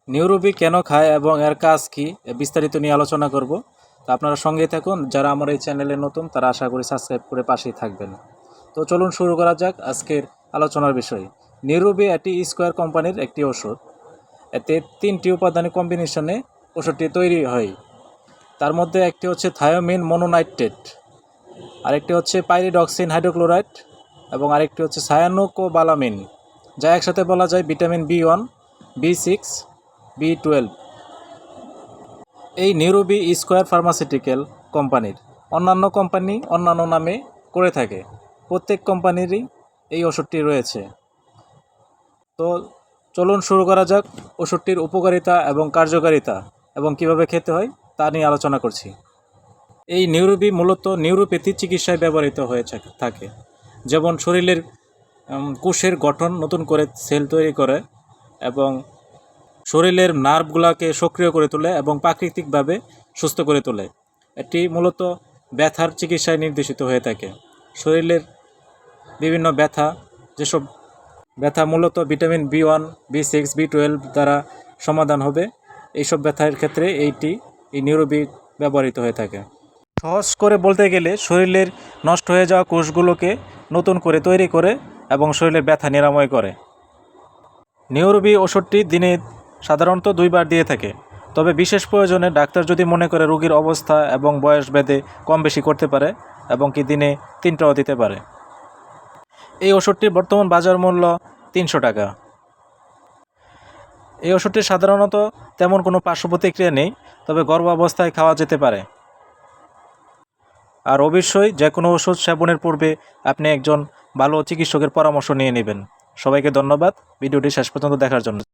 নিউরোবি কেন খায় এবং এর কাজ কি বিস্তারিত নিয়ে আলোচনা করব। তো আপনারা সঙ্গেই থাকুন। যারা আমার এই চ্যানেলে নতুন তারা আশা করি সাবস্ক্রাইব করে পাশেই থাকবেন। তো চলুন শুরু করা যাক আজকের আলোচনার বিষয়। নিউরোবি এটি স্কোয়ার কোম্পানির একটি ওষুধ। এতে 3টি উপাদানের কম্বিনেশনে ওষুধটি তৈরি হয়। তার মধ্যে একটি হচ্ছে থায়োমিন মনোনাইট্রেট, আরেকটি হচ্ছে পাইরিডক্সিন হাইড্রোক্লোরাইড এবং আরেকটি হচ্ছে সায়ানোকোবালামিন, যা একসাথে বলা যায় ভিটামিন B1, B6, B12। এই নিউরোবি স্কোয়ার ফার্মাসিউটিক্যাল কোম্পানির। অন্যান্য কোম্পানি অন্যান্য নামে করে থাকে। প্রত্যেক কোম্পানিরই এই ওষুধটি রয়েছে। তো চলুন শুরু করা যাক ওষুধটির উপকারিতা এবং কার্যকারিতা এবং কিভাবে খেতে হয় তা নিয়ে আলোচনা করছি। এই নিউরোবি মূলত নিউরোপ্যাথি চিকিৎসায় ব্যবহৃত হয়ে থাকে। যেমন শরীরের কোষের গঠন নতুন করে সেল তৈরি করে এবং শরীরের নার্ভগুলোকে সক্রিয় করে তোলে এবং প্রাকৃতিকভাবে সুস্থ করে তোলে। এটি মূলত ব্যথার চিকিৎসায় নির্দেশিত হয়ে থাকে। শরীরের বিভিন্ন যেসব ব্যথা মূলত ভিটামিন B1, B6, B12 দ্বারা সমাধান হবে, এইসব ব্যথার ক্ষেত্রে এই নিউরোবি ব্যবহৃত হয়ে থাকে। সহজ করে বলতে গেলে শরীরের নষ্ট হয়ে যাওয়া কোষগুলোকে নতুন করে তৈরি করে এবং শরীরের ব্যথা নিরাময় করে। নিউরোবি ওষুধটি দিনে সাধারণত 2 বার দিয়ে থাকে, তবে বিশেষ প্রয়োজনে ডাক্তার যদি মনে করে রোগীর অবস্থা এবং বয়স ভেদে কম বেশি করতে পারে এবং কি দিনে 3টাও দিতে পারে। এই ওষুধটির বর্তমান বাজার মূল্য 300 টাকা। এই ওষুধটি সাধারণত তেমন কোনো পার্শ্ব প্রতিক্রিয়া নেই, তবে গর্ভাবস্থায় খাওয়া যেতে পারে। আর অবশ্যই যে কোনো ওষুধ সেবনের পূর্বে আপনি একজন ভালো চিকিৎসকের পরামর্শ নিয়ে নেবেন। সবাইকে ধন্যবাদ ভিডিওটি শেষ পর্যন্ত দেখার জন্য।